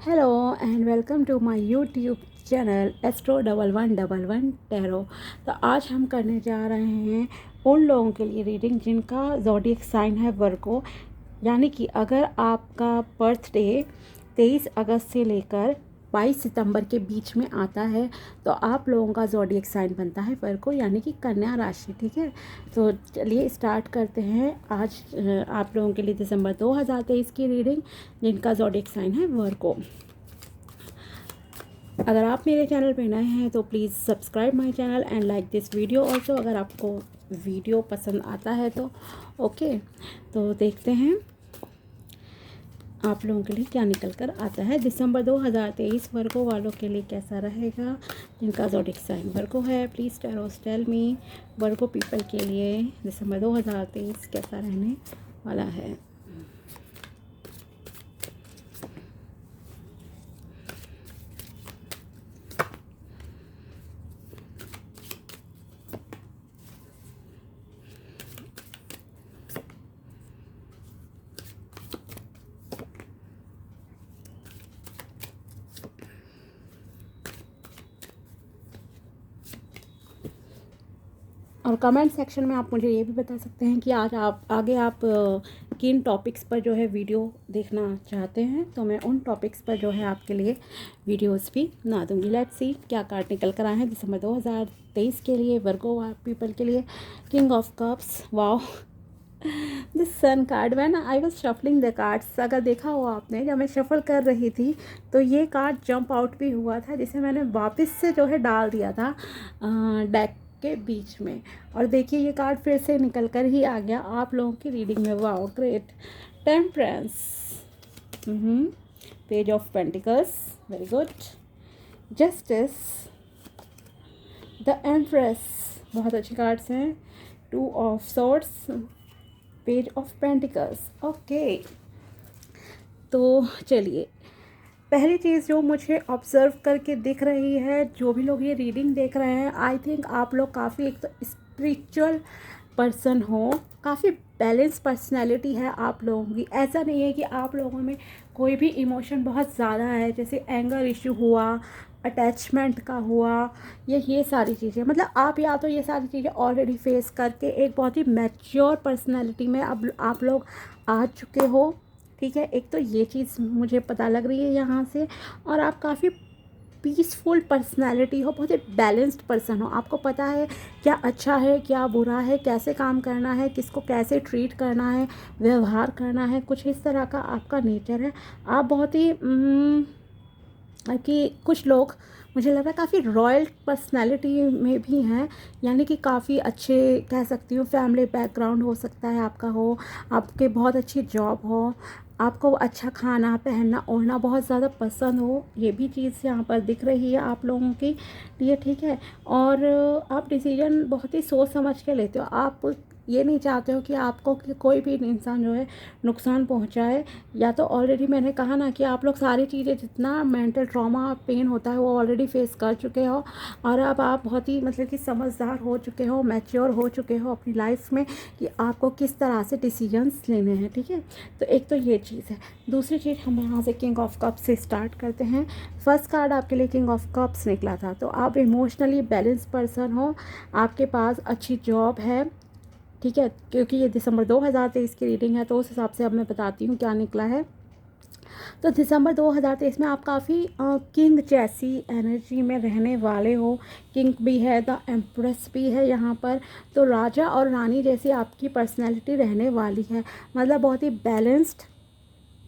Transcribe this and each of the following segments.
Hello and welcome to my YouTube channel Astro1111 tarot. तो आज हम करने जा रहे हैं उन लोगों के लिए रीडिंग जिनका ज़ोडिएक साइन है वर्गो। यानी कि अगर आपका बर्थडे 23 अगस्त से लेकर 22 सितंबर के बीच में आता है तो आप लोगों का ज़ोडिएक साइन बनता है वर्गो, यानी कि कन्या राशि। ठीक है, तो चलिए स्टार्ट करते हैं आज आप लोगों के लिए दिसंबर 2023 की रीडिंग जिनका ज़ोडिएक साइन है वर्गो। अगर आप मेरे चैनल पे नए हैं तो please subscribe my channel and like this video also, अगर आपको वीडियो पसंद आता है तो ओके। तो देखते हैं आप लोगों के लिए क्या निकल कर आता है। दिसंबर 2023 वर्गो वालों के लिए कैसा रहेगा जिनका ज़ोडिएक साइन वर्गो है। Please tarots tell me Virgo people के लिए दिसंबर 2023 कैसा रहने वाला है। और कमेंट सेक्शन में आप मुझे ये भी बता सकते हैं कि आज आप किन टॉपिक्स पर जो है वीडियो देखना चाहते हैं, तो मैं उन टॉपिक्स पर जो है आपके लिए वीडियोस भी बना दूँगी। लेट्स सी क्या कार्ड निकल कर आए हैं दिसंबर 2023 के लिए वर्गो पीपल के लिए। King of cups, wow the sun card. When I was shuffling the cards, अगर देखा हो आपने जब मैं शफल कर रही थी तो ये कार्ड जंप आउट भी हुआ था, जिसे मैंने वापस से जो है डाल दिया था डेक के बीच में। और देखिए ये कार्ड फिर से निकल कर ही आ गया आप लोगों की रीडिंग में। Wow great. Temperance, page of pentacles, very good. Justice, the empress, बहुत अच्छे कार्ड्स हैं। Two of swords, page of pentacles, okay. तो चलिए पहली चीज़ जो मुझे ऑब्ज़र्व करके दिख रही है, जो भी लोग ये रीडिंग देख रहे हैं, आई थिंक आप लोग काफ़ी एक तो स्पिरिचुअल पर्सन हो, काफ़ी बैलेंस पर्सनैलिटी है आप लोगों की। ऐसा नहीं है कि आप लोगों में कोई भी इमोशन बहुत ज़्यादा है, जैसे एंगर इशू हुआ, अटैचमेंट का हुआ, ये सारी चीज़ें, मतलब आप या तो ये सारी चीज़ें ऑलरेडी फेस करके एक बहुत ही मैच्योर पर्सनैलिटी में अब आप लोग आ चुके हो। ठीक है, एक तो ये चीज़ मुझे पता लग रही है यहाँ से। और आप काफ़ी पीसफुल पर्सनैलिटी हो, बहुत ही बैलेंस्ड पर्सन हो। आपको पता है क्या अच्छा है क्या बुरा है, कैसे काम करना है, किसको कैसे ट्रीट करना है, व्यवहार करना है, कुछ इस तरह का आपका नेचर है। आप बहुत ही कि कुछ लोग मुझे लग रहा है काफ़ी रॉयल पर्सनैलिटी में भी हैं, यानी कि काफ़ी अच्छे कह सकती हूँ फैमिली बैकग्राउंड हो सकता है आपका हो, आपके बहुत अच्छी जॉब हो, आपको अच्छा खाना पहनना ओढ़ना बहुत ज़्यादा पसंद हो, ये भी चीज़ यहाँ पर दिख रही है आप लोगों की लिए। ठीक है, और आप डिसीजन बहुत ही सोच समझ के लेते हो। आप ये नहीं चाहते हो कि आपको कि कोई भी इंसान जो है नुकसान पहुंचाए। या तो ऑलरेडी मैंने कहा ना कि आप लोग सारी चीज़ें, जितना मेंटल ट्रॉमा पेन होता है वो ऑलरेडी फेस कर चुके हो, और अब आप बहुत ही मतलब कि समझदार हो चुके हो, मैच्योर हो चुके हो अपनी लाइफ में कि आपको किस तरह से डिसीजंस लेने हैं। ठीक है, तो एक तो ये चीज़ है। दूसरी चीज़ हम यहाँ से किंग ऑफ कप्स से स्टार्ट करते हैं। फर्स्ट कार्ड आपके लिए किंग ऑफ कप्स निकला था, तो आप इमोशनली बैलेंस पर्सन हो, आपके पास अच्छी जॉब है। ठीक है, क्योंकि ये दिसंबर 2023 की रीडिंग है तो उस हिसाब से अब मैं बताती हूँ क्या निकला है। तो दिसंबर 2023 में आप काफ़ी किंग जैसी एनर्जी में रहने वाले हो। किंग भी है, द एम्प्रेस भी है यहाँ पर, तो राजा और रानी जैसी आपकी पर्सनैलिटी रहने वाली है। मतलब बहुत ही बैलेंस्ड,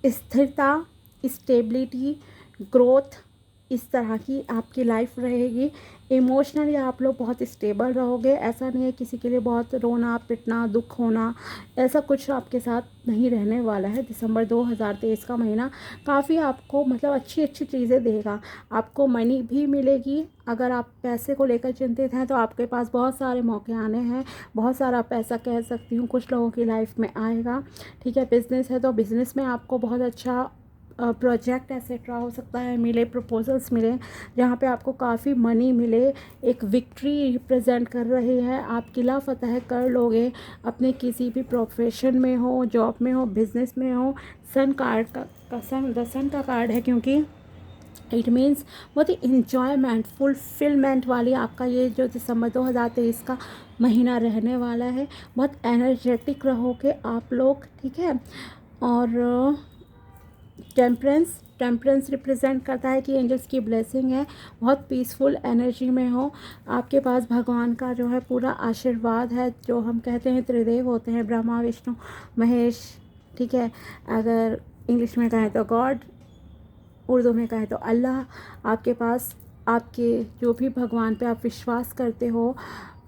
स्थिरता, स्टेबिलिटी, ग्रोथ, इस तरह की आपकी लाइफ रहेगी। इमोशनली आप लोग बहुत स्टेबल रहोगे। ऐसा नहीं है किसी के लिए बहुत रोना पिटना दुख होना, ऐसा कुछ आपके साथ नहीं रहने वाला है। दिसंबर 2023 का महीना काफ़ी आपको मतलब अच्छी अच्छी चीज़ें देगा। आपको मनी भी मिलेगी। अगर आप पैसे को लेकर चिंतित हैं तो आपके पास बहुत सारे मौके आने हैं, बहुत सारा पैसा कह सकती हूँ कुछ लोगों की लाइफ में आएगा। ठीक है, बिज़नेस है तो बिज़नेस में आपको बहुत अच्छा प्रोजेक्ट एक्सेट्रा हो सकता है मिले, प्रपोजल्स मिले जहाँ पे आपको काफ़ी मनी मिले। एक विक्ट्री रिप्रेजेंट कर रही है, आप किला फतह कर लोगे अपने किसी भी प्रोफेशन में हो, जॉब में हो, बिजनेस में हो। सन कार्ड का सन द सन का कार्ड है, क्योंकि इट मीन्स बहुत ही इन्जॉयमेंट फुलफिलमेंट वाली आपका ये जो दिसंबर 2023 का महीना रहने वाला है। बहुत एनर्जेटिक रहोगे आप लोग, ठीक है। और टेम्परेंस, टेम्परेंस रिप्रेजेंट करता है कि एंजल्स की ब्लेसिंग है, बहुत पीसफुल एनर्जी में हो, आपके पास भगवान का जो है पूरा आशीर्वाद है। जो हम कहते हैं त्रिदेव होते हैं, ब्रह्मा विष्णु महेश, ठीक है। अगर इंग्लिश में कहें तो गॉड, उर्दू में कहें तो अल्लाह। आपके पास आपके जो भी भगवान पे आप विश्वास करते हो,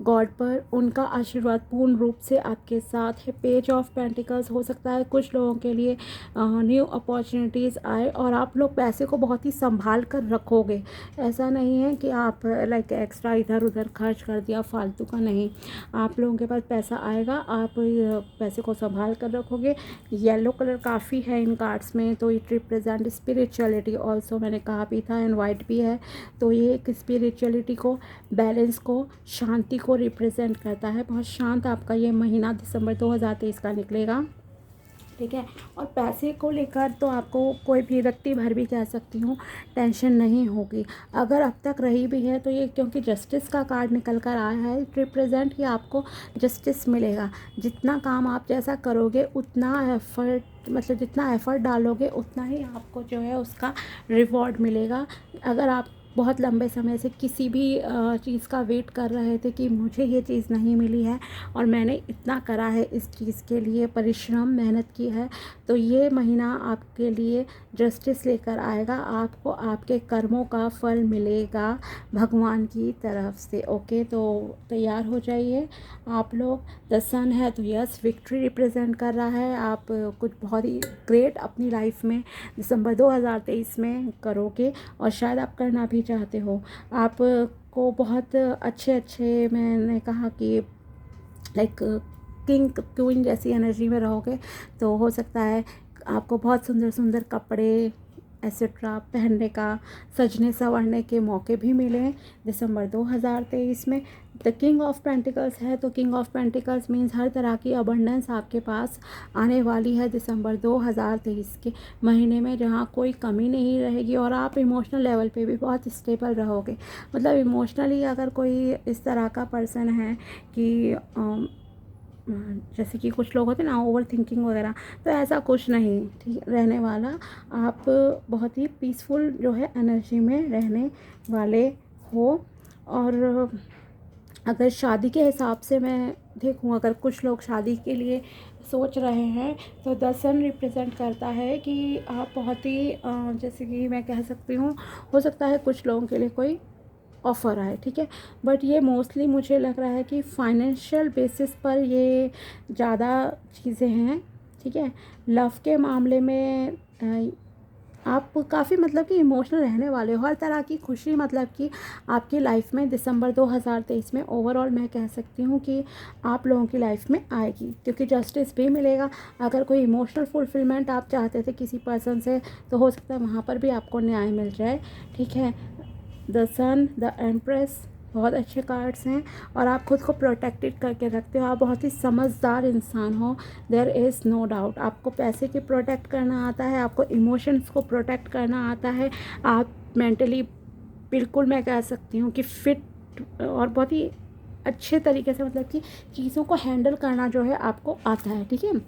गॉड पर, उनका आशीर्वाद पूर्ण रूप से आपके साथ है। पेज ऑफ पेंटिकल्स हो सकता है कुछ लोगों के लिए न्यू अपॉर्चुनिटीज़ आए और आप लोग पैसे को बहुत ही संभाल कर रखोगे। ऐसा नहीं है कि आप लाइक एक्स्ट्रा इधर उधर खर्च कर दिया, फालतू का नहीं। आप लोगों के पास पैसा आएगा, आप पैसे को संभाल कर रखोगे। येलो कलर काफ़ी है इन कार्ड्स में, तो इट रिप्रेजेंट स्पिरिचुअलिटी ऑल्सो, मैंने कहा भी था। एंड वाइट भी है, तो ये एक स्पिरिचुअलिटी को, बैलेंस को, शांति को रिप्रेजेंट करता है। बहुत शांत आपका ये महीना दिसंबर 2023 का निकलेगा, ठीक है। और पैसे को लेकर तो आपको कोई भी रत्ती भर भी कह सकती हूँ टेंशन नहीं होगी। अगर अब तक रही भी है तो ये क्योंकि जस्टिस का कार्ड निकल कर आया है, रिप्रेजेंट कि आपको जस्टिस मिलेगा। जितना काम आप जैसा करोगे उतना एफर्ट, मतलब जितना एफर्ट डालोगे उतना ही आपको जो है उसका रिवॉर्ड मिलेगा। अगर आप बहुत लंबे समय से किसी भी चीज़ का वेट कर रहे थे कि मुझे ये चीज़ नहीं मिली है और मैंने इतना करा है इस चीज़ के लिए, परिश्रम मेहनत की है, तो ये महीना आपके लिए जस्टिस लेकर आएगा। आपको आपके कर्मों का फल मिलेगा भगवान की तरफ से। ओके, तो तैयार हो जाइए आप लोग। द सन है तो यस, विक्ट्री रिप्रेजेंट कर रहा है। आप कुछ बहुत ही ग्रेट अपनी लाइफ में दिसंबर 2023 में करोगे, और शायद आप करना भी चाहते हो। आप को बहुत अच्छे अच्छे, मैंने कहा कि लाइक किंग क्वीन जैसी एनर्जी में रहोगे, तो हो सकता है आपको बहुत सुंदर सुंदर कपड़े एसेट्रा पहनने का, सजने संवरने के मौके भी मिले दिसंबर 2023 में। द किंग ऑफ पेंटिकल्स है, तो किंग ऑफ पेंटिकल्स मीन्स हर तरह की अबंडेंस आपके पास आने वाली है दिसंबर 2023 के महीने में, जहाँ कोई कमी नहीं रहेगी। और आप इमोशनल लेवल पे भी बहुत स्टेबल रहोगे। मतलब इमोशनली अगर कोई इस तरह का पर्सन है कि जैसे कि कुछ लोग होते हैं ना ओवर थिंकिंग वगैरह, तो ऐसा कुछ नहीं ठीक रहने वाला। आप बहुत ही पीसफुल जो है एनर्जी में रहने वाले हो। और अगर शादी के हिसाब से मैं देखूँ, अगर कुछ लोग शादी के लिए सोच रहे हैं, तो द सन रिप्रेजेंट करता है कि आप बहुत ही जैसे कि मैं कह सकती हूँ, हो सकता है कुछ लोगों के लिए कोई ऑफ़र आए, ठीक है। बट ये मोस्टली मुझे लग रहा है कि फाइनेंशियल बेसिस पर ये ज़्यादा चीज़ें हैं, ठीक है। लव के मामले में आप काफ़ी मतलब कि इमोशनल रहने वाले हो। हर तरह की खुशी मतलब कि आपकी लाइफ में दिसंबर 2023 में ओवरऑल मैं कह सकती हूँ कि आप लोगों की लाइफ में आएगी, क्योंकि जस्टिस भी मिलेगा। अगर कोई इमोशनल फुलफिलमेंट आप चाहते थे किसी पर्सन से, तो हो सकता है वहाँ पर भी आपको न्याय मिल जाए, ठीक है। द सन, द एम्प्रेस, बहुत अच्छे कार्ड्स हैं। और आप खुद को प्रोटेक्टेड करके रखते हो, आप बहुत ही समझदार इंसान हो, देयर इज़ नो डाउट। आपको पैसे की प्रोटेक्ट करना आता है, आपको इमोशंस को प्रोटेक्ट करना आता है। आप मेंटली बिल्कुल मैं कह सकती हूँ कि फिट और बहुत ही अच्छे तरीके से मतलब कि चीज़ों को हैंडल करना जो है आपको आता है, ठीक है।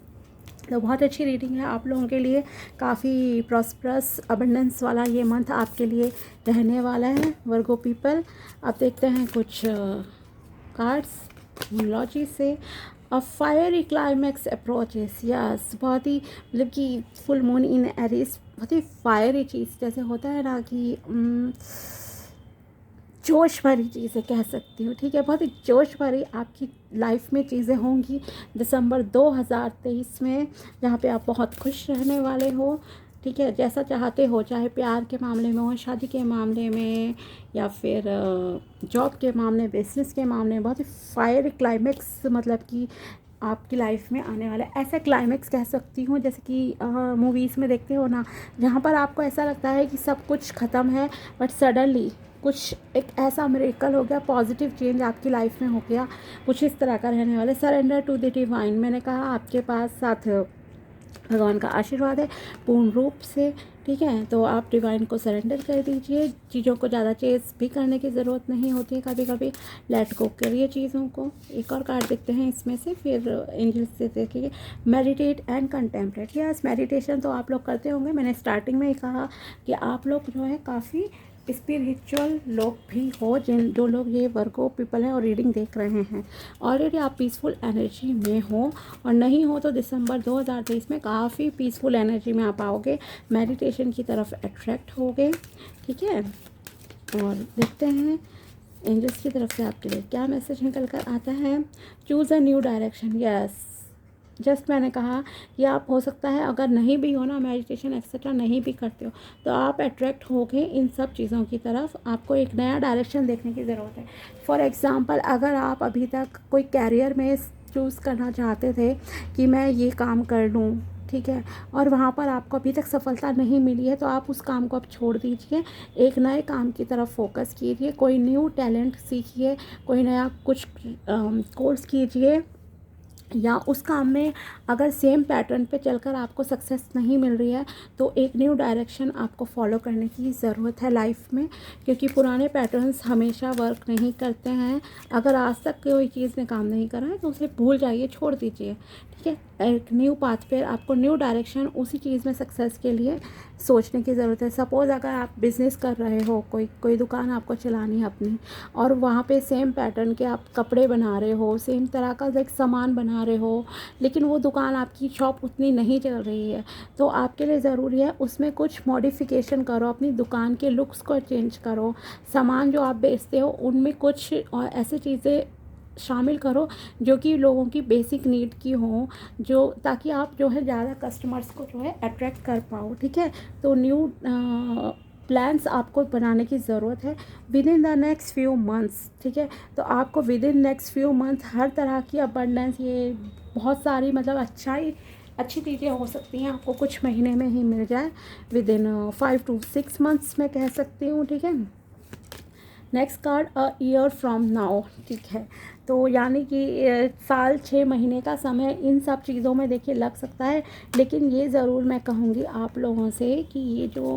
तो बहुत अच्छी रीडिंग है आप लोगों के लिए। काफ़ी प्रॉस्परस अबंडेंस वाला ये मंथ आपके लिए रहने वाला है वर्गो पीपल। अब देखते हैं कुछ कार्ड्स न्यूमरोलॉजी से। अ फायरी क्लाइमैक्स अप्रोचेस, यस, बहुत ही मतलब कि फुल मून इन एरिस, बहुत ही फायरी चीज़ जैसे होता है ना कि जोश भरी चीज़ें कह सकती हूँ, ठीक है। बहुत ही जोश भरी आपकी लाइफ में चीज़ें होंगी दिसंबर 2023 में, जहाँ पे आप बहुत खुश रहने वाले हो, ठीक है। जैसा चाहते हो, चाहे प्यार के मामले में हो, शादी के मामले में, या फिर जॉब के मामले, बिजनेस के मामले में, बहुत ही फायर क्लाइमैक्स मतलब कि आपकी लाइफ में आने वाला है। ऐसा क्लाइमैक्स कह सकती हूँ जैसे कि मूवीज़ में देखते हो ना, जहाँ पर आपको ऐसा लगता है कि सब कुछ ख़त्म है, बट सडनली कुछ एक ऐसा मिरेकल हो गया, पॉजिटिव चेंज आपकी लाइफ में हो गया, कुछ इस तरह का रहने वाले। सरेंडर टू द डिवाइन, मैंने कहा आपके पास साथ भगवान का आशीर्वाद है पूर्ण रूप से, ठीक है। तो आप डिवाइन को सरेंडर कर दीजिए, चीज़ों को ज़्यादा चेस भी करने की ज़रूरत नहीं होती है, कभी कभी लेट गो करिए चीज़ों को। एक और कार्ड देखते हैं इसमें से, फिर एंजल्स से देखिए। Meditate and contemplate. Yes, meditation तो आप लोग करते होंगे, मैंने स्टार्टिंग में ही कहा कि आप लोग जो है काफ़ी स्पिरिचुअल लोग भी हो, जो लोग ये वर्गो पीपल हैं और रीडिंग देख रहे हैं, ऑलरेडी आप पीसफुल एनर्जी में हो, और नहीं हो तो दिसंबर 2023 में काफ़ी पीसफुल एनर्जी में आप आओगे, मेडिटेशन की तरफ अट्रैक्ट होगे। ठीक है, और देखते हैं एंजल्स की तरफ से आपके लिए क्या मैसेज निकल कर आता है। Choose a new direction. Yes, just मैंने कहा कि आप हो सकता है अगर नहीं भी हो ना, मेडिटेशन एक्सेट्रा नहीं भी करते हो, तो आप अट्रैक्ट होगे इन सब चीज़ों की तरफ। आपको एक नया डायरेक्शन देखने की ज़रूरत है। फॉर एग्ज़ाम्पल, अगर आप अभी तक कोई कैरियर में चूज़ करना चाहते थे कि मैं ये काम कर लूँ, ठीक है, और वहाँ पर आपको अभी तक सफलता नहीं मिली है, तो आप उस काम को अब छोड़ दीजिए, एक नए काम की तरफ फोकस कीजिए, कोई न्यू टैलेंट सीखिए, कोई नया कुछ कोर्स कीजिए, या उस काम में अगर सेम पैटर्न पे चलकर आपको सक्सेस नहीं मिल रही है, तो एक न्यू डायरेक्शन आपको फॉलो करने की ज़रूरत है लाइफ में, क्योंकि पुराने पैटर्न्स हमेशा वर्क नहीं करते हैं। अगर आज तक कोई चीज़ में काम नहीं करा है तो उसे भूल जाइए, छोड़ दीजिए। ठीक है, एक न्यू पाथ पे आपको न्यू डायरेक्शन उसी चीज़ में सक्सेस के लिए सोचने की ज़रूरत है। सपोज़ अगर आप बिज़नेस कर रहे हो, कोई दुकान आपको चलानी है अपनी, और वहाँ पे सेम पैटर्न के आप कपड़े बना रहे हो, सेम तरह का एक सामान बना रहे हो, लेकिन वो दुकान आपकी शॉप उतनी नहीं चल रही है, तो आपके लिए ज़रूरी है उसमें कुछ मॉडिफिकेशन करो, अपनी दुकान के लुक्स को चेंज करो, सामान जो आप बेचते हो उनमें कुछ और ऐसी चीज़ें शामिल करो जो कि लोगों की बेसिक नीड की हो, जो ताकि आप जो है ज़्यादा कस्टमर्स को जो है अट्रैक्ट कर पाओ। ठीक है, तो न्यू प्लान्स आपको बनाने की ज़रूरत है within the next few months. ठीक है, तो आपको within next few month हर तरह की अबंडेंस, ये बहुत सारी मतलब अच्छी चीज़ें हो सकती हैं, आपको कुछ महीने में ही मिल जाए, विद इन 5 to 6 मंथ्स मैं कह सकती हूँ। ठीक है, next card, a year from now. ठीक है, तो यानी कि साल 6 महीने का समय इन सब चीज़ों में देखिए लग सकता है, लेकिन ये ज़रूर मैं कहूँगी आप लोगों से कि ये जो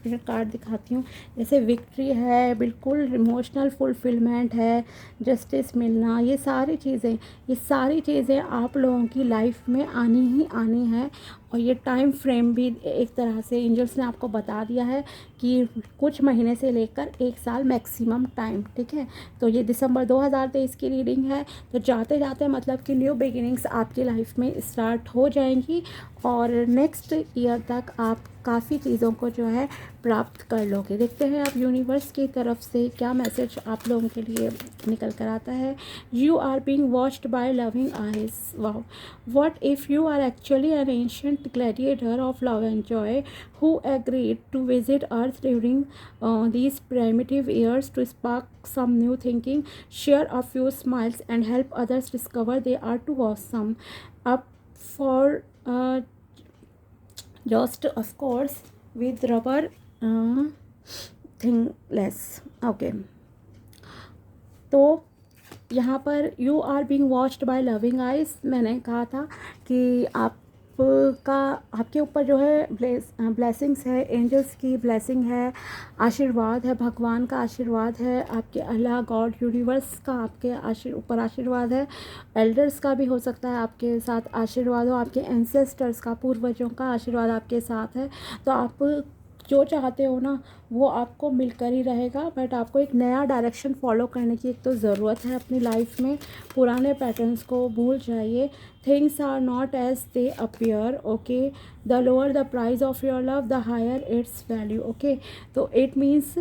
एक कार्ड दिखाती हूँ, जैसे विक्ट्री है, बिल्कुल इमोशनल फुलफिलमेंट है, जस्टिस मिलना, ये सारी चीज़ें आप लोगों की लाइफ में आनी ही आनी है। और ये टाइम फ्रेम भी एक तरह से एंजल्स ने आपको बता दिया है कि कुछ महीने से लेकर 1 साल मैक्सिमम टाइम। ठीक है, तो ये दिसंबर 2023 की रीडिंग है, तो जाते जाते मतलब कि न्यू बिगिनिंग्स आपकी लाइफ में स्टार्ट हो जाएंगी, और नेक्स्ट ईयर तक आप काफ़ी चीज़ों को जो है प्राप्त कर लोगे। देखते हैं आप यूनिवर्स की तरफ से क्या मैसेज आप लोगों के लिए निकल कर आता है। You are being watched by loving eyes. Wow, what if you are actually an ancient gladiator of love and joy who agreed to visit Earth during these primitive years to spark some new thinking, share a few smiles, and help others discover they are too awesome. Up for just of course with rubber thingless. Okay, तो यहाँ पर you are being watched by loving eyes, मैंने कहा था कि आपके ऊपर जो है ब्लेसिंग्स है, एंजल्स की ब्लेसिंग है, आशीर्वाद है, भगवान का आशीर्वाद है, आपके अल्लाह गॉड यूनिवर्स का आपके ऊपर आशीर्वाद है, एल्डर्स का भी हो सकता है आपके साथ आशीर्वाद हो, आपके एंसेस्टर्स का, पूर्वजों का आशीर्वाद आपके साथ है। तो आप जो चाहते हो ना वो आपको मिलकर ही रहेगा, बट आपको एक नया डायरेक्शन फॉलो करने की एक तो ज़रूरत है अपनी लाइफ में। पुराने पैटर्न्स को भूल जाइए। Things are not as they appear. Okay, the lower the price of your love the higher its value. Okay, तो इट मीन्स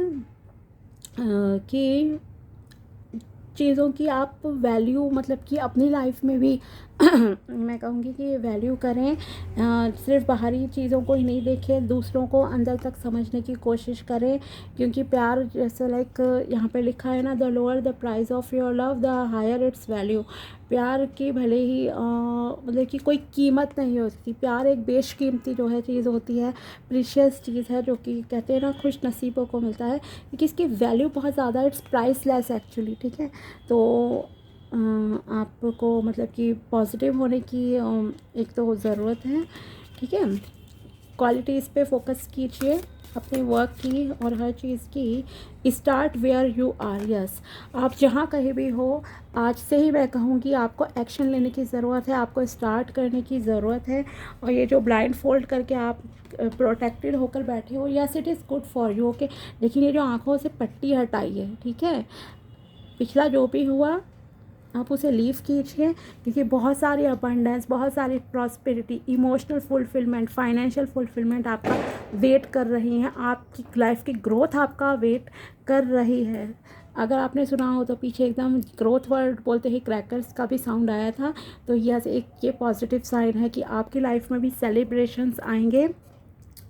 कि चीज़ों की आप वैल्यू मतलब कि अपनी लाइफ में भी मैं कहूँगी कि वैल्यू करें, सिर्फ बाहरी चीज़ों को ही नहीं देखें, दूसरों को अंदर तक समझने की कोशिश करें, क्योंकि प्यार जैसे लाइक यहाँ पे लिखा है ना, the lower the price of your love the higher its value. प्यार की भले ही मतलब कि कोई कीमत नहीं होती, प्यार एक बेशकीमती जो है चीज़ होती है, प्रीशियस चीज़ है, जो कि कहते हैं ना खुश नसीबों को मिलता है, क्योंकि इसकी वैल्यू बहुत ज़्यादा, इट्स प्राइसलेस एक्चुअली। ठीक है, तो आपको मतलब कि पॉजिटिव होने की एक तो ज़रूरत है। ठीक है, क्वालिटीज़ पे फोकस कीजिए अपने वर्क की और हर चीज़ की। Start where you are. Yes, आप जहाँ कहीं भी हो, आज से ही मैं कहूँगी आपको एक्शन लेने की ज़रूरत है, आपको स्टार्ट करने की ज़रूरत है। और ये जो ब्लाइंड फोल्ड करके आप प्रोटेक्टेड होकर बैठे हो, yes it is good for you, okay. लेकिन ये जो आँखों से पट्टी हटाइए, ठीक है। पिछला जो भी हुआ आप उसे लीव कीजिए, क्योंकि बहुत सारी अबंडेंस, बहुत सारी prosperity, emotional fulfilment, financial fulfilment आपका वेट कर रही हैं। आपकी लाइफ की ग्रोथ आपका वेट कर रही है। अगर आपने सुना हो तो पीछे एकदम ग्रोथ वर्ड बोलते ही क्रैकर्स का भी साउंड आया था। तो यस, एक ये पॉजिटिव साइन है कि आपकी लाइफ में भी सेलिब्रेशंस आएंगे।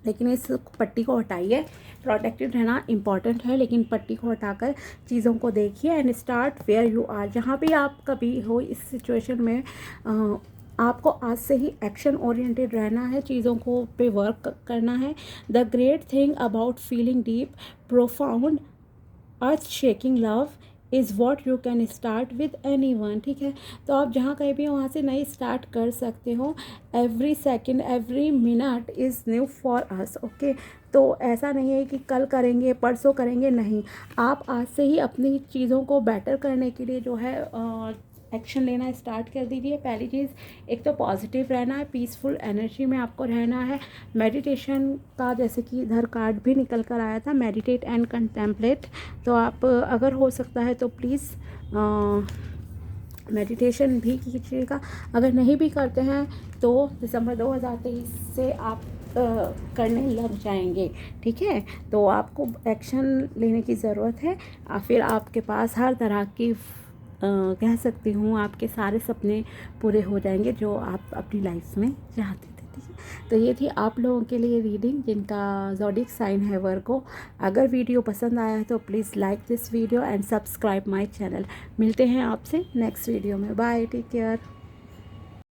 लेकिन इस पट्टी को हटाइए। प्रोटेक्टेड रहना इम्पॉर्टेंट है, लेकिन पट्टी को हटाकर चीज़ों को देखिए and start where you are. जहाँ भी आप कभी हो इस सिचुएशन में, आपको आज से ही एक्शन ओरिएंटेड रहना है, चीज़ों को पे वर्क करना है। The great thing about feeling deep, profound, earth shaking love is what you can start with any one, ठीक है। तो आप जहाँ कहीं भी हो वहाँ से नई स्टार्ट कर सकते हो। Every second, every minute is new for us, okay. तो ऐसा नहीं है कि कल करेंगे, परसों करेंगे, नहीं। आप आज से ही अपनी चीज़ों को बेटर करने के लिए जो है एक्शन लेना स्टार्ट कर दीजिए। पहली चीज़, एक तो पॉजिटिव रहना है, पीसफुल एनर्जी में आपको रहना है। मेडिटेशन का जैसे कि इधर कार्ड भी निकल कर आया था, मेडिटेट एंड कंटेम्पलेट। तो आप अगर हो सकता है तो प्लीज़ मेडिटेशन भी कीजिएगा। अगर नहीं भी करते हैं तो दिसंबर 2023 से आप करने लग जाएंगे, ठीक है। तो आपको एक्शन लेने की ज़रूरत है। फिर आपके पास हर तरह की कह सकती हूँ आपके सारे सपने पूरे हो जाएंगे जो आप अपनी लाइफ में चाहते थे, ठीक है। तो ये थी आप लोगों के लिए रीडिंग जिनका ज़ोडिएक साइन है वर्गो। अगर वीडियो पसंद आया है तो please like this video and subscribe my channel. मिलते हैं आपसे नेक्स्ट वीडियो में। Bye, take care.